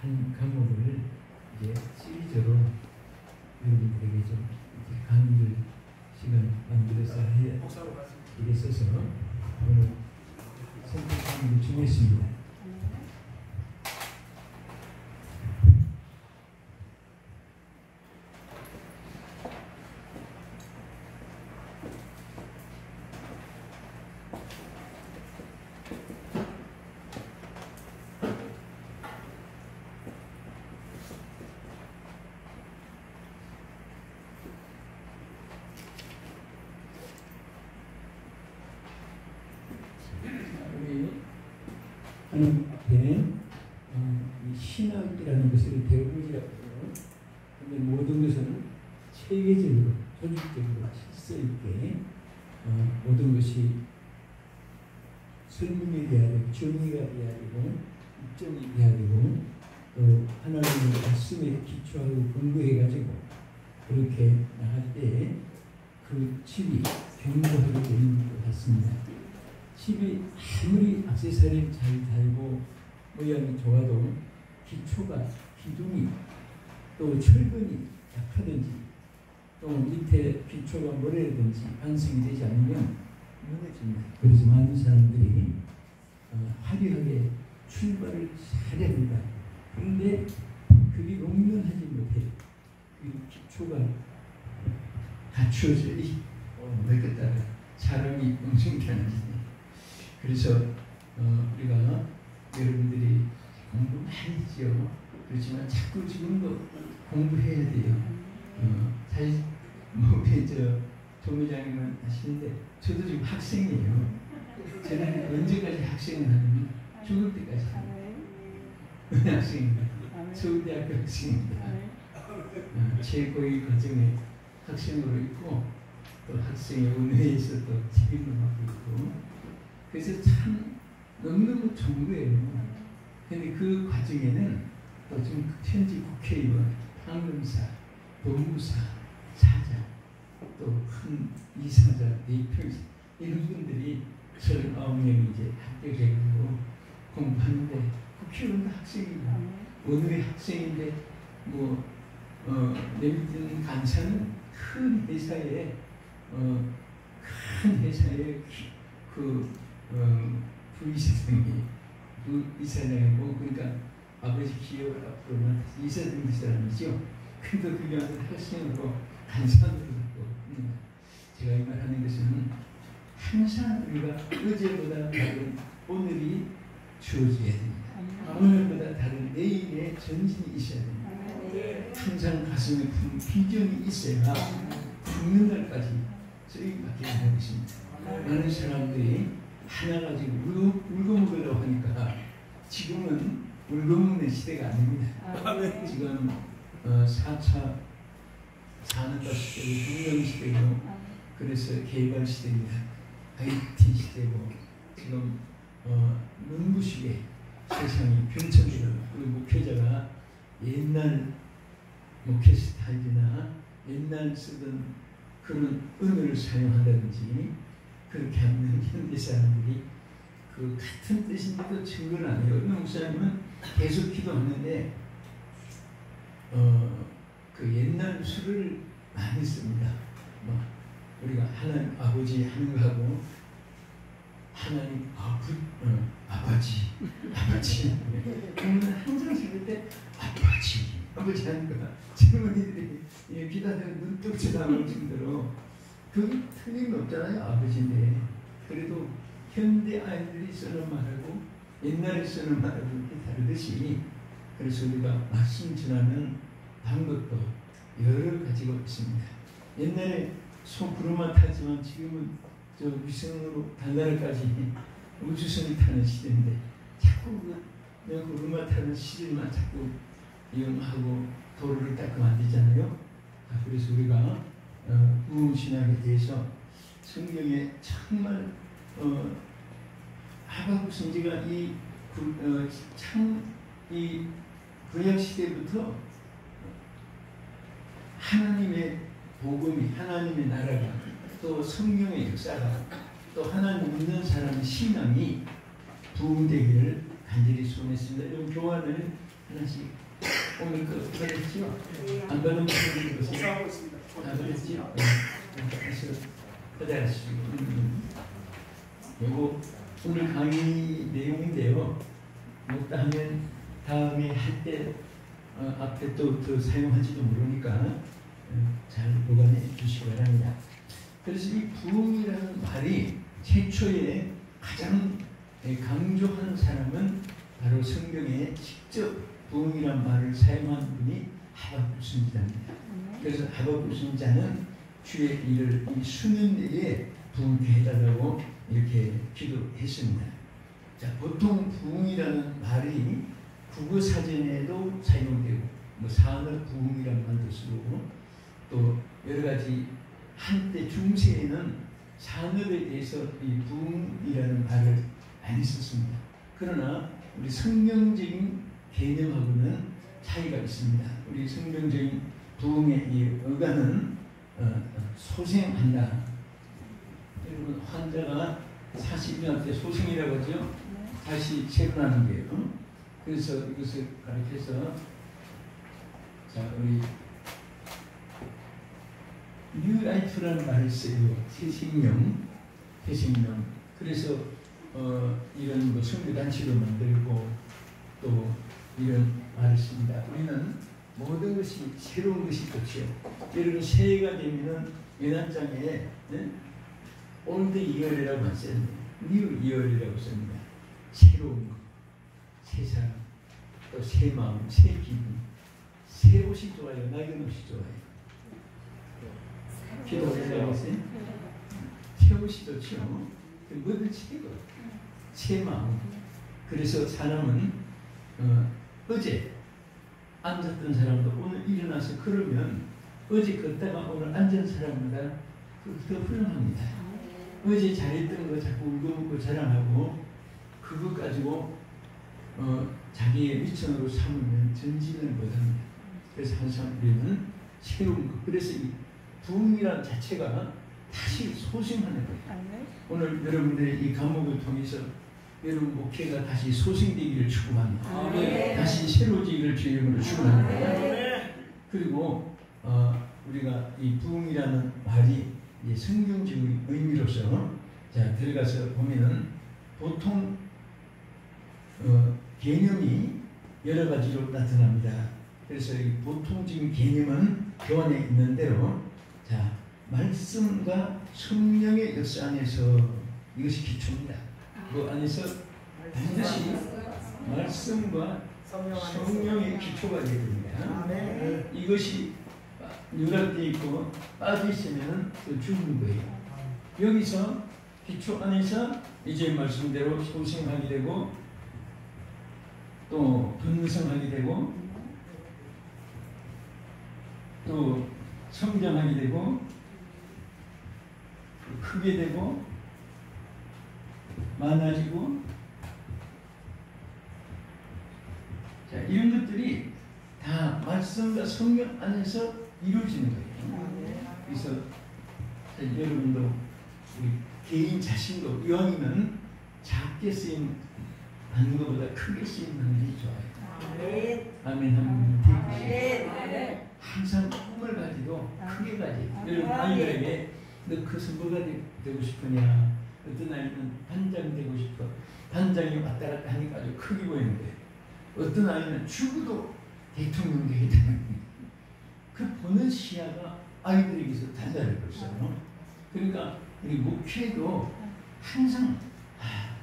한 과목을 이제 시리즈로 여러분들에게 좀 강의를 시간 만들어서 해야 되겠어서 오늘 선택하는 게 중요했습니다. 하나님 앞에 이 신학이라는 것을 배움이라고 해요. 그런데 모든 것은 체계적으로, 조직적으로 질서 있게 모든 것이 설명이 돼야 되고 정의가 돼야 되고 입점이 돼야 되고 또 하나님의 말씀에 기초하고 공부해가지고 그렇게 나갈 때 그 집이 견고하게 되는 것 같습니다. 집이 아무리 액세서리를 잘 달고 모양이 좋아도 기초가 기둥이 또 철근이 약하든지 또 밑에 기초가 모래든지 완성이 되지 않으면 무너집니다. 그래서 많은 사람들이 화려하게 출발을 잘해야 된다. 그런데 그게 롱런하지 못해. 그 기초가 갖추어져야 몇 따라 사람이 엄청나지. 그래서 우리가 여러분들이 공부 많이 했죠. 그렇지만 자꾸 지금도 공부해야 돼요. 사실 저 조미장님은 하시는데 저도 지금 학생이에요. 저는 언제까지 학생을 하냐면 죽을 때까지 학생입니다. 서울대학교 학생입니다. 최고의 과정에 학생으로 있고 또 학생의 은혜에서 또 책임을 맡고 있고 그래서 참 너무너무 좋은 거예요. 근데 그 과정에는 또 지금 현지 국회의원, 방문사, 법무사, 사장, 또 큰 이사자, 대표이사 이런 분들이 39명이 이제 합격해가지고 공부하는데 국회의원도 학생이고 오늘의 학생인데 내 밑에 간사는 큰 회사에 부이사장이고 그러니까 아버지 기업을 앞으로 맡아서 이사장 사람이죠. 근데 그게 아주 학생으로 간사로 있고 제가 이 말하는 것은 항상 우리가 어제보다 다른 오늘이 주어져야 됩니다. 오늘보다 다른 내일의 전진이 있어야 됩니다. 항상 가슴에 품 비전이 있어야 죽는 날까지 저희밖에 안 하고 있습니다. 많은 사람들이 하나 가지고 울고 먹으려고 하니까 지금은 울고 먹는 시대가 아닙니다. 지금 4차 산업화 시대고 혁명 시대고 그래서 개발 시대입니다. IT 시대고 지금 눈부시게 세상이 변천되고 우리 목회자가 옛날 목회 스타일이나 옛날 쓰던 그런 언어를 사용한다든지 그렇게 하는 현대 사람들이 그 같은 뜻인데도 증거를 안 해요. 어느 목사님은 계속 기도하는데 그 옛날 수를 많이 씁니다. 우리가 하나님 아버지 하는 거하고 하나님 아버지 그러면 항상 쓸 때 아버지 하는 거야. 젊은이들이 기다리고 눈뜨고 쳐다볼 정도로 그 틀림없잖아요. 아버지인데 그래도 현대 아이들이 쓰는 말하고 옛날에 쓰는 말하고 이렇게 다르듯이 그래서 우리가 말씀 전하는 방법도 여러 가지가 있습니다. 옛날에 구름만 타지만 지금은 저 위성으로 달나라까지 우주선이 타는 시대인데 자꾸 구름만 타는 시대만 자꾸 이용하고 도로를 닦으면 안 되잖아요. 그래서 우리가 구원신학에 대해서 성경에 정말 하박국 선지가 이 구약 시대부터 하나님의 복음이 하나님의 나라가 또 성경의 역사가 또 하나님 믿는 사람의 신앙이 부흥되기를 간절히 소원했습니다. 여러분 교환을 하나씩 오늘 그 받았죠? 안 받은 분들이 보세요. 안 받았죠? 그래서 받아가시고 요거 오늘 강의 내용인데요. 먹다 하면 다음에 할 때 앞에 또 사용할지도 모르니까 잘 보관해 주시기 바랍니다. 그래서 이 부흥이라는 말이 최초에 가장 강조하는 사람은 바로 성경에 직접 부흥이란 말을 사용한 분이 하박국 선지자입니다. 그래서 하박국 선지자는 주의 일을 이 수년 내에 부흥케 해달라고 이렇게 기도했습니다. 자, 보통 부흥이라는 말이 국어 사전에도 사용되고 산업 부흥이라는 말도 쓰고 또 여러 가지 한때 중세에는 산업에 대해서 이 부흥이라는 말을 많이 썼습니다. 그러나 우리 성경적인 개념하고는 차이가 있습니다. 우리 성경적인 부흥의 이 어간은 소생한다. 여러분 환자가 40년 때 소생이라고 하죠. 다시 재분하는 거예요. 그래서 이것을 가르쳐서 자 우리 뉴라이프라는 말을 써요. 새 생명. 그래서 이런 뭐 선교단체로 만들고 또 이런 말을 씁니다. 우리는 모든 것이 새로운 것이 좋지요. 여러분 새해가 되면은 연한장에 올드 이어리라고 했어요. 뉴 이어리라고 씁니다. 새로운 것, 새 사람, 또 새 마음, 새 기분, 새 옷이 좋아요. 낡은 옷이 좋아요. 기도하시라고 했어요. 새 옷이 좋죠. 뭐든 새거, 새 마음. 그래서 사람은 어제 앉았던 사람도 오늘 일어나서 걸으면 어제 걷다가 오늘 앉은 사람보다 더 훌륭합니다. 어제 잘했던 거 자꾸 울고먹고 자랑하고 그거 가지고 자기의 미천으로 삼으면 전진을 못합니다. 그래서 항상 우리는 새로운 것. 그래서 이 부흥이란 자체가 다시 소생하는 거예요. 오늘 여러분들의 이 과목을 통해서 여러분 목회가 다시 소생되기를 축복합니다. 다시 새로워지기를 주의 이름으로 축복합니다. 그리고 우리가 이 부흥이라는 말이 성경적인 의미로서 자 들어가서 보면은 보통 개념이 여러 가지로 나타납니다. 그래서 이 보통적인 개념은 교환에 있는 대로 자 말씀과 성령의 역사 안에서 이것이 기초입니다. 그 안에서 반드시 말씀과 성령의 기초가 되어야 됩니다. 이것이 누락되어 있고 빠져 있으면 죽는 거예요. 여기서 기초 안에서 이제 말씀대로 소생하게 되고 또 분성하게 되고 또 성장하게 되고 크게 되고 많아지고 자 이런 것들이 다 말씀과 성령 안에서 이루어지는 거예요. 그래서 여러분도 우리 개인 자신도 이왕이면 작게 쓰임 하는 것보다 크게 쓰임 하는 게 좋아요. 아멘. 아멘. 항상 꿈을 가지고 크게 가지. 여러분 아이들에게 너 커서 뭐가 되고 싶으냐? 어떤 아이는 반장 되고 싶어. 반장이 왔다 갔다 하니까 아주 크게 보이는데 어떤 아이는 죽어도 대통령 되겠다는 거예요. 그 보는 시야가 아이들에게서 달라질 것이잖아요. 그러니까 우리 목회도 항상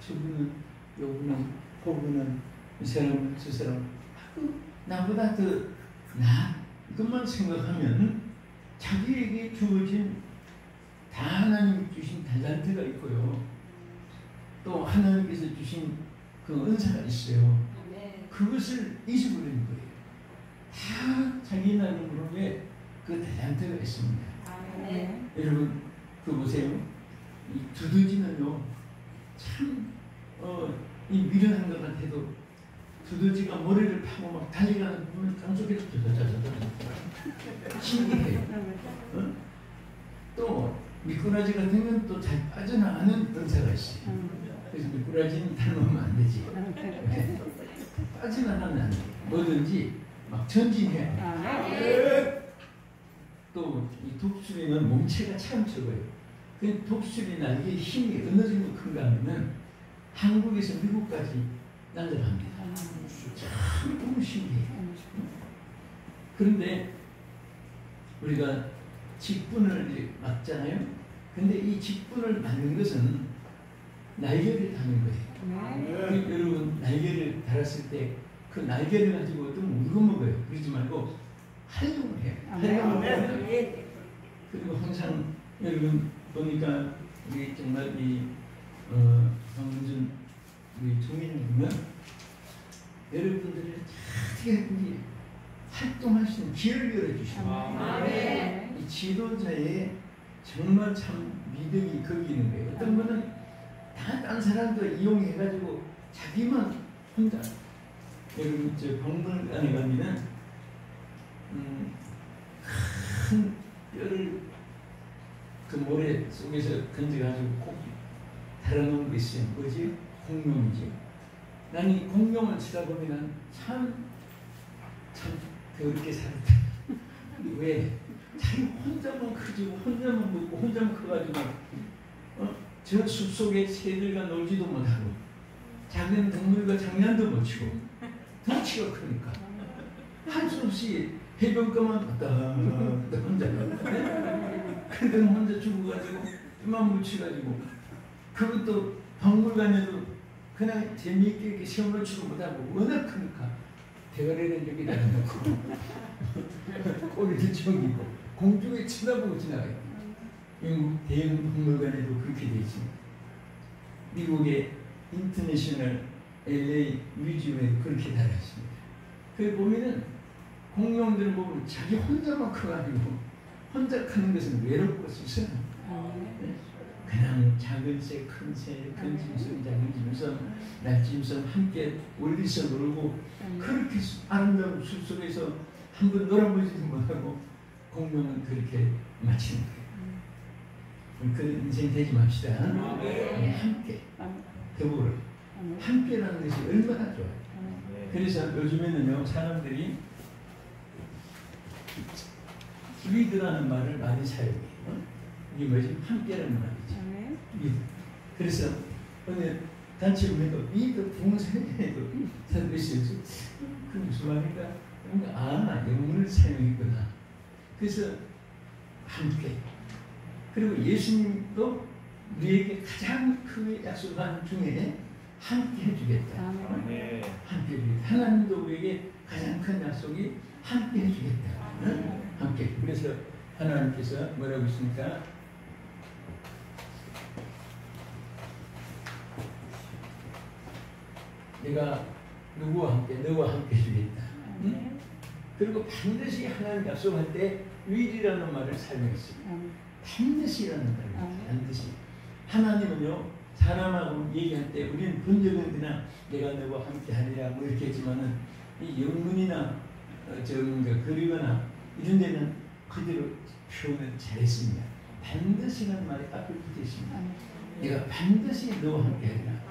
저분은 요분은 그분은 이 사람은 저 사람 나보다 더 나 그것만 생각하면 자기에게 주어진 다 하나님이 주신 달란트가 있고요. 또 하나님께서 주신 그 은사가 있어요. 그것을 잊어버리는 거예요. 다 자기 나름으로의 그 달란트가 있습니다. 여러분 그 보세요. 이 두더지는요 참 이 미련한 것 같아도 두더지가 머리를 파고 막 달리가는 보면 땅속에서 신기해요. 또 미꾸라지 같은 건 또 잘 빠져나가는 은사가 있어요. 그래서 미꾸라지는 닮으면 안 되지. 빠지만 하면 안 돼. 뭐든지 막 전진해. 또 이 독수리는 몸체가 참 적어요. 그 독수리나 이게 힘이 어느 정도 큰가 하면은 한국에서 미국까지 날아갑니다. 참 너무 신기해요. 그런데 우리가 직분을 맞잖아요. 근데 이 직분을 맞는 것은 날개를 다는 거예요. 여러분 날개를 달았을 때 그 날개를 가지고 어떤 울거먹어요. 그러지 말고 활용을 해요. 활용을 해요. 그리고 항상 여러분 보니까 우리 정말 이 황문준 우리 총회를 보면 여러분들을 어떻게 활동할 수 있는 기회를 열어주십니다. 이 지도자의 정말 참 믿음이 거기 있는 거예요. 어떤 분은 딴 사람도 이용해가지고 자기만 혼자 여러분 저 박물관에 가면은 큰 뼈를 그 모래 속에서 건져가지고 꼭 달아놓은 거 있어요. 뭐지? 공룡이지. 나는 이 공룡을 치다 보면은 참 그렇게 살았다. 왜? 자기 혼자만 커지고 혼자만 먹고 혼자만 커가지고 저 숲속에 새들과 놀지도 못하고 작은 동물과 장난도 못 치고 덩치가 크니까 할 수 없이 해변가만 갔다 혼자 그때 혼자 죽어가지고 이만 묻혀가지고 그것도 박물관에도 그냥 재미있게 이렇게 시험을 치고 못하고 워낙 크니까 대가리를 여기다 놓고 꼬리를 저기고 공중에 쳐다보고 지나가요. 영국 대형 박물관에도 그렇게 되어 있습니다. 미국의 인터내셔널 LA 뮤지엄에 그렇게 달아있습니다. 거기 보면은 공룡들을 보면 자기 혼자만 커가지고 혼자 크는 것은 외롭고 스스로 그냥 작은 새, 큰 새, 큰 짐승, 작은 짐승, 날짐승 함께 올리서 놀고 그렇게 아름다운 숲속에서 한번 놀아보지도 못하고 공룡은 그렇게 마치는 거예요. 그 인생 되지 맙시다. 함께 더불어 함께라는 것이 얼마나 좋아요. 그래서 요즘에는요 사람들이 위드라는 말을 많이 사용해요. 이게 뭐지? 함께라는 말이죠. 그래서 어느 단체 보니까 위드 부흥사에도 사람들이 있어요. 그 무슨 말인가? 아, 영문을 사용했구나. 그래서 함께. 그리고 예수님도 우리에게 가장 큰 약속한 중에 함께 해주겠다. 함께 해주겠다. 하나님도 우리에게 가장 큰 약속이 함께 해주겠다. 함께. 그래서 하나님께서 뭐라고 했습니까? 내가 누구와 함께, 너와 함께 해주겠다. 그리고 반드시 하나님 약속할 때 will이라는 말을 사용했습니다. 반드시라는 말입니다. 반드시. 하나님은요, 사람하고 얘기할 때 우리는 본 적은 그냥 내가 너와 함께 하리라 뭐 이렇게 했지만은 이 영문이나 뭔가 그리거나 이런 데는 그대로 표현을 잘했습니다. 반드시라는 말이 앞에 붙어 있습니다. 내가 반드시 너와 함께 하리라.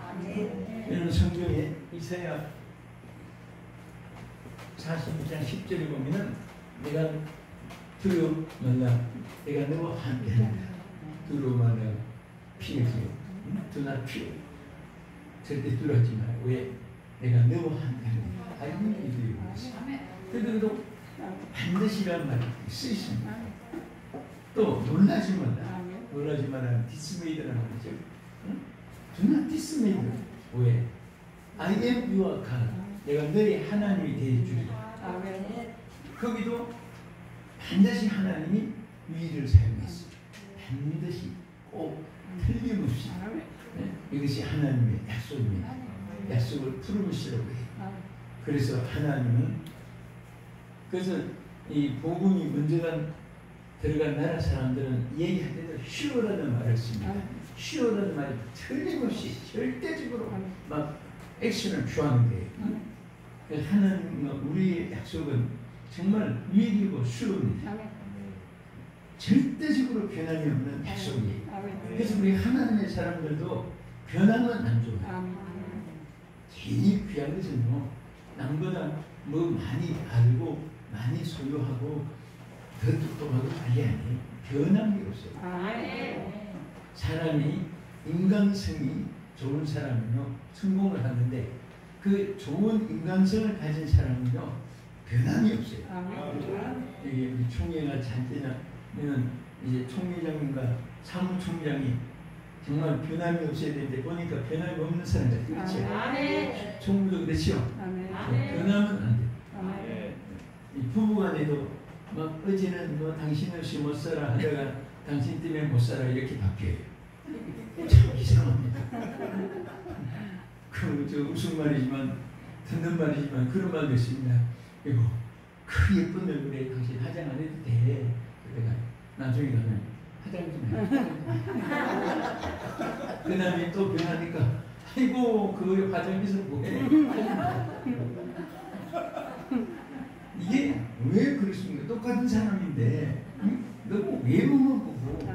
여러분 성경에 이사야 42장 10절에 보면은 내가 두려워 말라 내가 너와 함께 하리라. 두려워 말라 피하지 Do not fear. 절대 두려워하지 마. 왜? 내가 너와 함께 하리라. I will be with you. 그래도 반드시라는 말이 쓰있습니다. 또 놀라지 마라. 놀라지 마라. dismay라는 말이죠. Do not dismay. 왜? I am your God. 내가 너의 하나님이 되어주리라. 거기도 반드시 하나님이 위를 사용했어요. 반드시 꼭 틀림없이. 네? 이것이 하나님의 약속입니다. 약속을 풀으시라고 해요. 그래서 하나님은 그래서 이 복음이 먼저 들어간 나라 사람들은 얘기할 때도 sure 말을 씁니다. sure라는 말이 틀림없이 절대적으로 막 액션을 취하는 거예요. 하나님과 우리의 약속은 정말 위기고 sure입니다. 절대적으로 변함이 없는 약속이에요. 그래서 우리 하나님의 사람들도 변하면 안 좋아요. 제일 귀한 것은요, 남보다 뭐 많이 알고 많이 소유하고 더 똑똑하고 빨리 아니에요. 변함이 없어요. 사람이 인간성이 좋은 사람은요 성공을 하는데, 그 좋은 인간성을 가진 사람은요 변함이 없어요. 이게 우리 총회가 잘 되냐면 이제 총회장님과 사무총장이 정말 변함이 없어야 되는데 보니까 변함이 없는 사람 같아요. 그렇죠? 총무도 그렇죠? 변하면 안 돼요. 이 부부간에도 막 어제는 뭐 당신 없이 못 살아 하다가 당신 때문에 못 살아 이렇게 바뀌어요. 참 이상합니다. 저 웃음말이지만 듣는 말이지만 그런 말도 있습니다. 이거 그 예쁜 얼굴에 당신 화장 안 해도 돼. 내가 나중에 가면 화장 좀 해. 그 다음에 또 변하니까 아이고 그 화장에서 뭐해. 이게 왜 그렇습니까? 똑같은 사람인데 응? 너무 외모만 보고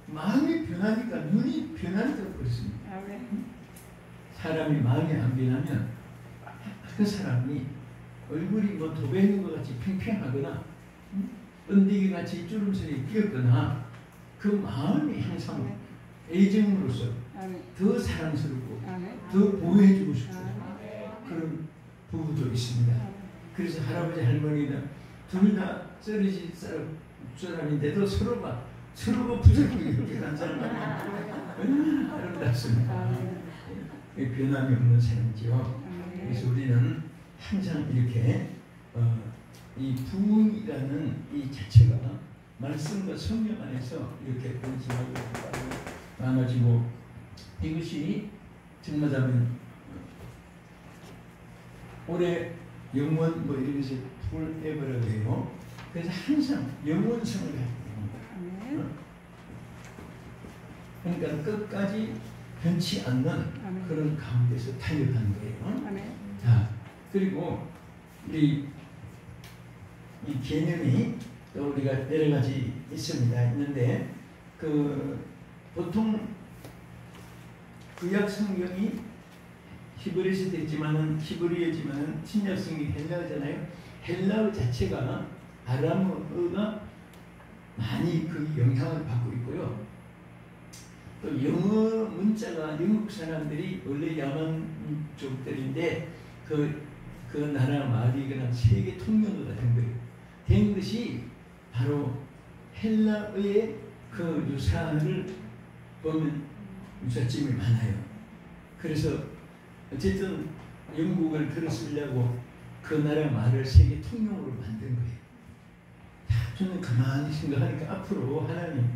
마음이 변하니까, 눈이 변하니까 그렇습니다. 사람이 마음이 안 변하면 그 사람이 얼굴이 뭐 도배 있는 것 같이 팽팽하거나 번데기 같이 주름살이 끼었거나 그 마음이 항상 애정으로서 더 사랑스럽고 더 보호해주고 싶고 그런 부부도 있습니다. 그래서 할아버지 할머니는 둘 다 썰어진 사람인데도 서로가 부서지고 이렇게 간 사람이 얼마나 아름답습니다. 변함이 없는 사람이죠. 그래서 우리는 항상 이렇게 이 부흥이라는 이 자체가 말씀과 성령 안에서 이렇게 번지하고 나눠지고, 이것이 정말하면 올해 영원 뭐 이런 것을 풀에버라고 해요. 그래서 항상 영원성을 가지고 있는, 그러니까 끝까지 변치 않는 그런 가운데서 타협하는 거예요. 자, 그리고 이 개념이 또 우리가 여러 가지 있는데, 보통 구약 성경이 히브리서 됐지만은 히브리어지만은 신약 성경이 헬라어잖아요. 헬라어 자체가 아람어가 많이 그 영향을 받고 있고요. 또 영어 문자가 영국 사람들이 원래 야만족들인데 그 나라 말이 그냥 세계 통용어가 된 것이 바로 헬라어의 그 유사를 보면 유사점이 많아요. 그래서 어쨌든 영국을 들어쓰려고 그 나라 말을 세계 통용으로 만든 거예요. 저는 가만히 생각하니까 앞으로 하나님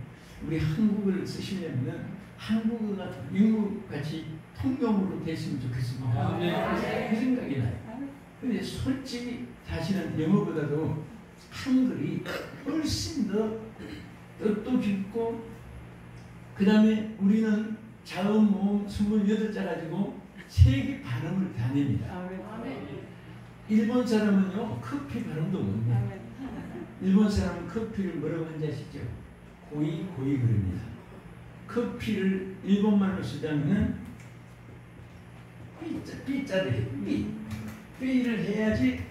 우리 한국어를 쓰시려면 한국어가 영국같이 통용으로 됐으면 좋겠습니다. 그 생각이 나요. 근데 솔직히 사실은 영어보다도 한글이 훨씬 더 뜻도 깊고, 그 다음에 우리는 자음, 모음 28자 가지고 세개 발음을 다 냅니다. 일본 사람은요 커피 발음도 못 내요. 일본 사람은 커피를 뭐라고 하는지 아시죠? 고이 그럽니다. 커피를 일본말로 쓰자면은 삐자를 해요. 삐를 해야지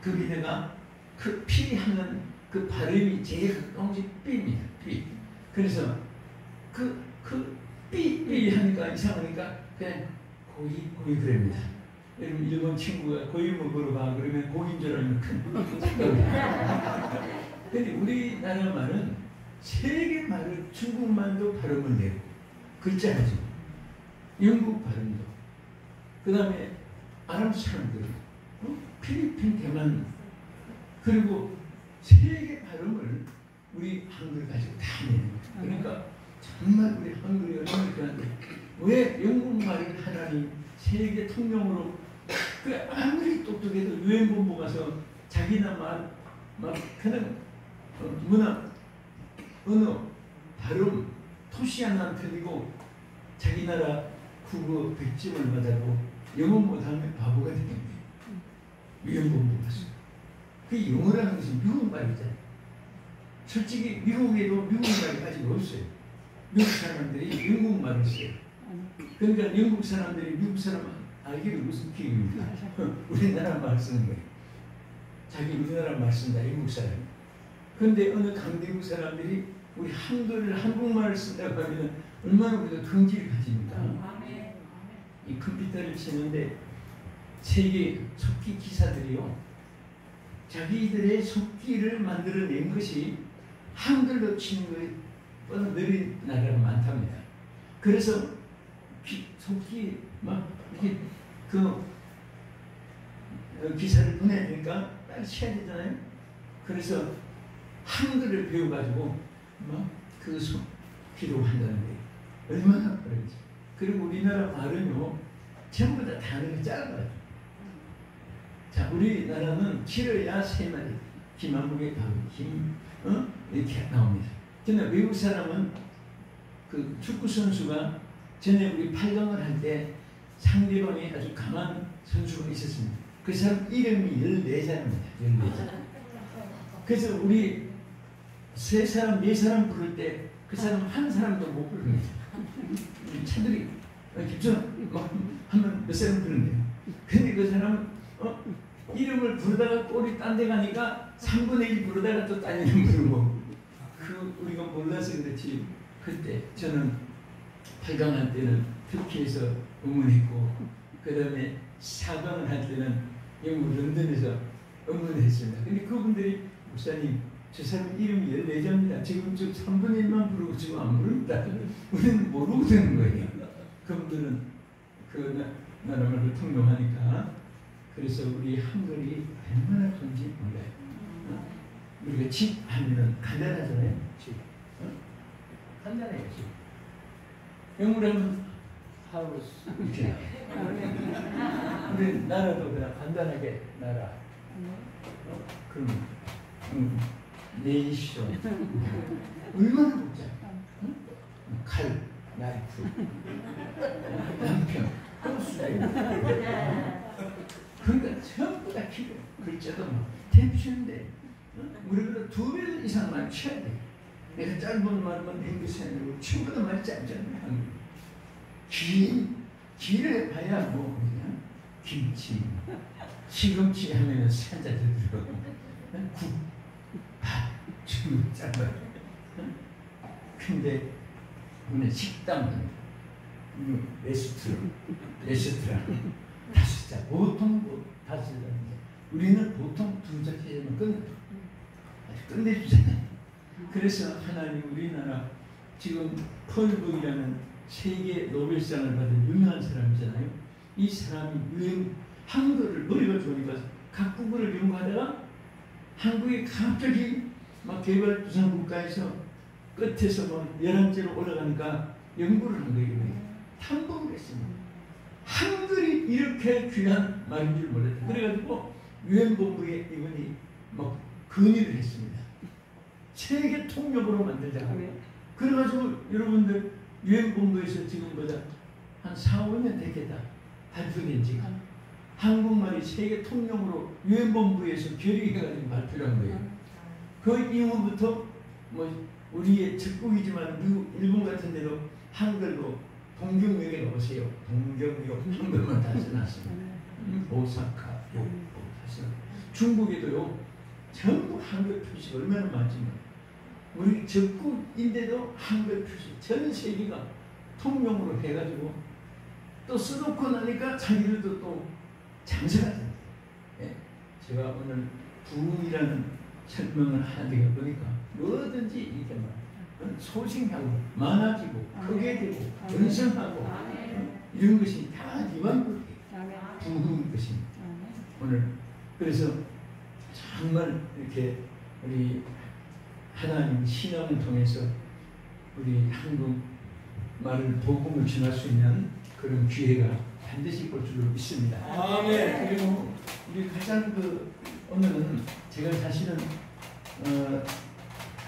거기다가 그 피 하는 그 발음이 제일 가까운 게 삐입니다. 삐. 그래서 삐 하니까 이상하니까 그냥 고이 그럽니다. 여러분 일본 친구가 고이 먹으러 가 그러면 고인 줄 알면 큰 근데 우리나라 말은 세계 말을 중국말도 발음을 내고 글자 가지고 영국 발음도, 그 다음에 아랍 사람들, 필리핀, 대만, 그리고 세계 발음을 우리 한글 가지고 다 내는 거예요. 그러니까 정말 우리 한글이 얼마나 귀한데 왜 영국말을 하나님 세계 통용으로, 아무리 똑똑해도 유엔본부 가서 자기나 막 그냥 문화, 언어, 발음, 토시 하나 틀리고 자기 나라 국어 100점을 맞아도 영어 못하면 바보가 되는 거예요. 유엔본부 가서. 그 영어라는 것은 미국 말이잖아요. 솔직히 미국에도 미국 말이 아직 없어요. 미국 사람들이 영국 말을 써요. 그러니까 영국 사람들이 미국 사람 알기를 무슨 기입니까? 우리나라 말 쓰는 거예요. 자기 우리나라 말 쓴다, 영국 사람이. 그런데 어느 강대국 사람들이 우리 한국말을 쓴다고 하면 얼마나 우리가 긍지를 가집니까? 이 컴퓨터를 치는데 세계 속기 기사들이요, 자기들의 속기를 만들어낸 것이 한글로 치는 거에 뻔한 느린 나라가 많답니다. 그래서 속기 막 이렇게 기사를 보내야 되니까 빨리 쳐야 되잖아요. 그래서 한글을 배워가지고 막그 속기로 한다는 거예요. 얼마나 빠른지. 그리고 우리나라 말은요, 전부 다 단어가 짧아요. 자, 우리나라는 길어야 3마디. 김한국의 김, 이렇게 나옵니다. 근데 외국 사람은 그 축구 선수가 전에 우리 8강을 할 때 상대방이 아주 강한 선수가 있었습니다. 그 사람 이름이 14사람입니다. 14살. 그래서 우리 3사람, 4사람 부를 때 그 사람 한 사람도 못 부릅니다. 차들이 집중 막 하면 몇 사람 부른대요. 근데 그 사람은 이름을 부르다가 꼬리 딴 데 가니까 3분의 1 부르다가 또 딴 이름 부르고, 우리가 몰라서 그렇지 그때 저는 8강 할 때는 터키에서 응원했고, 그 다음에 4강을 할 때는 영국 런던에서 응원을 했습니다. 근데 그분들이 목사님 저 사람 이름이 14자입니다. 지금 저 3분의 1만 부르고 지금 안 부릅니다. 우리는 모르고 되는 거예요. 그분들은 그 나라 말로 통용하니까. 그래서 우리 한글이 얼마나 좋은지 몰라요. 우리가 집 하면은 간단하잖아요. 집. 간단해요. 집. 영어로 하면 house 이렇게 나와요. 우리 나라도 그냥 간단하게 나라. 그럼 네이션. 얼마나 복잡해. 칼, 나이프, 남편, 그러니까 전부 다 필요. 글자도 막 대피인데 우리보다 2배 이상만 쳐야 돼. 내가 짧은 말만 앵겨서 아니고 친구도 말 짧잖아요. 길을 봐야 뭐 그냥 김치, 시금치 하면 산자 들고 국, 밥, 전부 짧아요. 근데 오늘 식당은 레스토랑 5자, 보통 5자인데 우리는 보통 2자 세자면 끝내주잖아요. 그래서 하나님 우리나라 지금 펄북이라는 세계 노벨상을 받은 유명한 사람이잖아요. 이 사람이 한글을 머리가 좋으니까 각국어를 연구하다가 한국이 갑자기 막 개발도상 국가에서 끝에서 막 11째로 올라가니까 연구를 한 거예요. 탐복을 했습니다. 한글이 이렇게 귀한 말인 줄 몰랐다. 그래가지고 유엔 본부에 이분이 막 건의를 했습니다. 세계 통역으로 만들자. 그래가지고 여러분들 유엔 본부에서 지금보다 한 4, 5년 됐겠다. 발표된 지가. 한국말이 세계 통역으로 유엔 본부에서 결의해가지고 발표를 한 거예요. 그 이후부터 뭐 우리의 적국이지만 미국, 일본 같은 데도 한글로 동경역에 넣으세요. 동경역 한글만 다 써놨습니다. 오사카, 요코 다 써. 중국에도요. 전부 한글 표시 얼마나 많지만 우리 적국인데도 한글 표시 전 세계가 통용으로 해가지고 또 써놓고 나니까 자기들도 또 장사가 됩니다. 예? 제가 오늘 부흥이라는 설명을 하는 데 보니까 뭐든지 이렇게 막 소싱하고 많아지고 크게 되고 연성하고 이런 것이 다 이완국이에요. 부흥인 것입니다. 오늘 그래서 정말 이렇게 우리 하나님 신앙을 통해서 우리 한국 말을 복음을 전할 수 있는 그런 기회가 반드시 올 줄로 믿습니다. 아멘. 그리고 우리 가장 오늘은 제가 사실은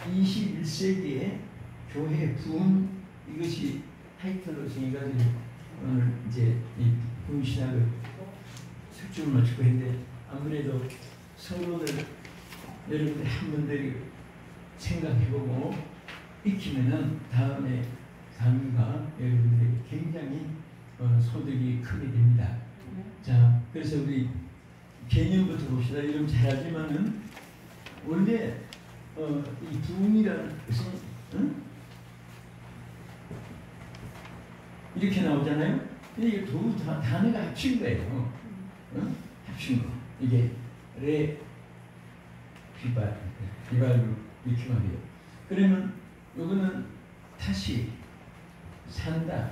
21세기의 교회 부흥 이것이 타이틀로 정해가지고 오늘 이제 이 부흥 신학을 석주를 마치고 했는데 아무래도 서론을 여러분들 한 분들이 생각해보고 익히면은 다음에 단위가 여러분들에게 굉장히 소득이 크게 됩니다. 자, 그래서 우리 개념부터 봅시다. 이름 잘하지만은 원래 이 부흥이라는 것은 이렇게 나오잖아요. 근데 이게 두 단어가 합친 거예요. 합친 거. 이게 비발로 이렇게 말해요. 그러면 요거는 다시 산다.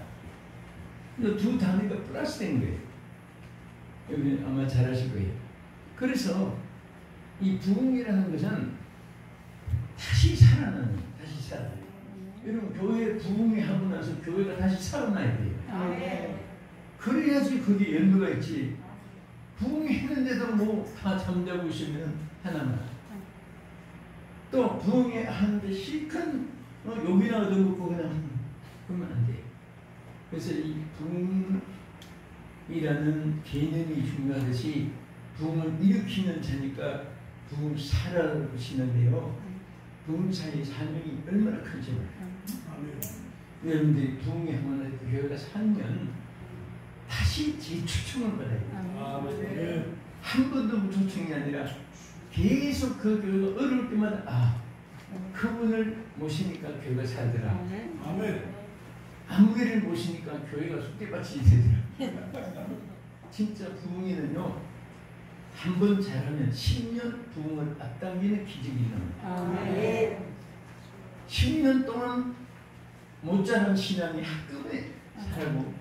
이 두 단어가 플러스된 거예요. 여기 아마 잘 아실 거예요. 그래서 이 부흥이라는 것은 다시 살아나는, 다시 살아요. 여러분 교회 부흥이 하고 나서 교회가 다시 살아나야 돼요. 그래야지 거기에 열매가 있지. 부흥이 했는데도 뭐 다 잠자고 있으면 하나만. 또 부흥이 하는데 실컷 욕이나 얻어먹고 그냥 그러면 안 돼요. 그래서 이 부흥이라는 개념이 중요하듯이 부흥을 일으키는 자니까 부흥사라고 하시는데요. 부흥사의 사명이 얼마나 큰지 몰라요. 여러분들이 부흥이 하면 그 교회가 살면 다시 재초청을 받아요. 한 번도 초청이 아니라 계속 그 교회가 어려울 때마다 그분을 모시니까 교회가 살더라. 아무개를 모시니까 교회가 쑥대밭이 되더라. 진짜 부흥에는요, 한 번 잘하면 10년 부흥을 앞당기는 기적이 나옵니다. 10년 동안 못 자란 신앙이 한꺼번에 살고,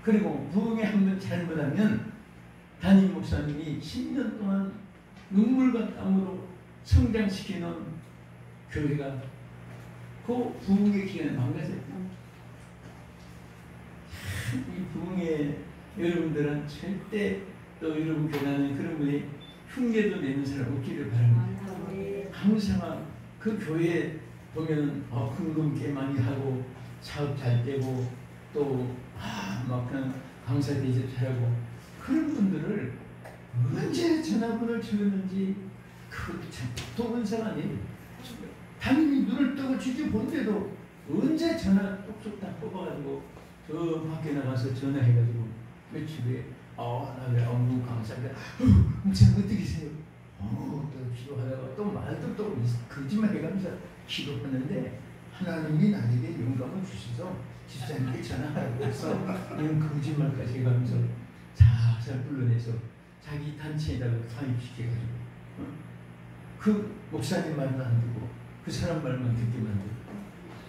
그리고 부흥에 한 번 잘못하면 담임 목사님이 10년 동안 눈물과 땀으로 성장시키는 교회가 그 부흥의 기간에 망가져요. 이 부흥에 여러분들은 절대 또 여러분 교회는 그런 분이 흉내도 내는 사람 없기를 바랍니다. 항상 그 교회에 보면 헌금 꽤 많이 하고 사업 잘 되고 또 막 그냥 강사 대접 잘하고 그런 분들을 언제 전화번호를 주었는지 그것도 참 보통 은사가 아니에요. 당연히 눈을 뜨고 지켜본데도 언제 전화 똑똑 다 뽑아가지고 저 밖에 나가서 전화해가지고 며칠 후에 나 왜 업무 강사인데 목사님 어떻게 계세요? 또 기도하다가 또 말도 또 거짓말 해가면서 기도하는데 하나님이 나에게 영감을 주셔서 집사님께 전화하라고 해서 이런 거짓말까지 해가면서 살살 불러내서 자기 단체에다가 가입시켜가지고 그 목사님 말도 안 듣고 그 사람 말만 듣게 만들고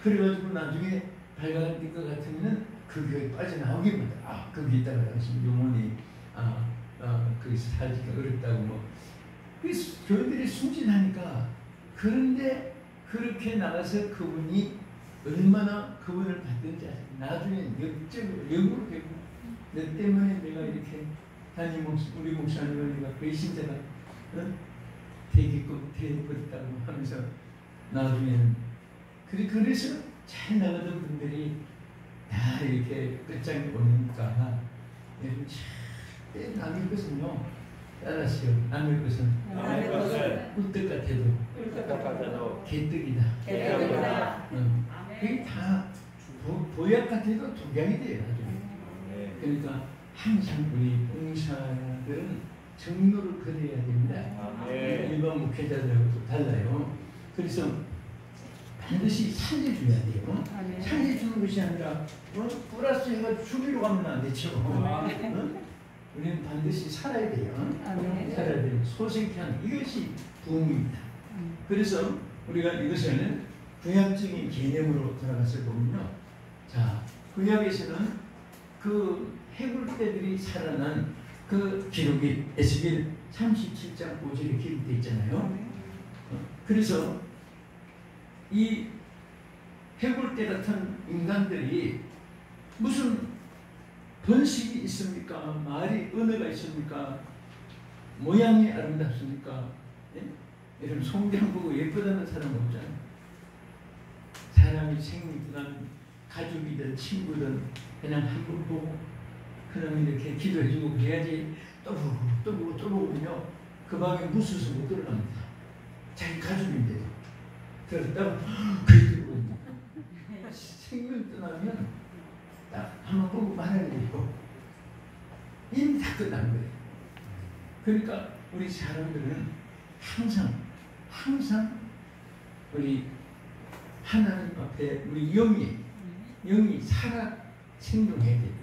그래가지고 나중에 발각될 것 같으면 그 교회 빠져나오게 만들어. 거기 있다가 당신 영혼이 거기서 살기가 어렵다고 뭐 그래서 교회들이 순진하니까. 그런데 그렇게 나가서 그분이 얼마나 그분을 받든지 나중에 역으로 되고 너 때문에 내가 이렇게 우리 목사님을 내가 배신자가 되겠다고 하면서 나중에는 그래서 잘 나가던 분들이 다 이렇게 끝장에 오니까 여러분 절대 남의 것은요 따라하시오. 남의 것은 꿀떡 같아도 개떡이다. 그게 다 보약 같아도 독약이 돼요. 그러니까 항상 우리 봉사들은 정로를 그려야 됩니다. 일반 목회자들하고 또 달라요. 그래서 반드시 살려줘야 돼요. 살려주는 것이 아니라 플러스 해가지고 죽이러 가면 안 되죠. 우리는 반드시 살아야 돼요. 살아야 돼요. 소생케 이것이 부흥입니다. 그래서 우리가 이것을 구약적인 개념으로 돌아가서 보면요. 자, 구약에서는 그 해골떼들이 살아난 그 기록이 에스겔 37장 5절에 기록되어 있잖아요. 그래서 이 해골떼 같은 인간들이 무슨 번식이 있습니까? 말이 언어가 있습니까? 모양이 아름답습니까? 예? 여러분 성경 보고 예쁘다는 사람 없잖아요. 사람이 생기든 가족이든 친구든 그냥 한 번 보고 그냥 이렇게 기도해주고 그래야지 또 보고요. 그 방에 무서워서 못 들어갑니다. 자기 가족인데도. 그러다가 그렇게 보고 생명 떠나면 딱 한번 보고 말아야 돼요. 이미 다 끝난 거예요. 그러니까 우리 사람들은 항상 우리 하나님 앞에 우리 영이 살아 생동해야 돼요.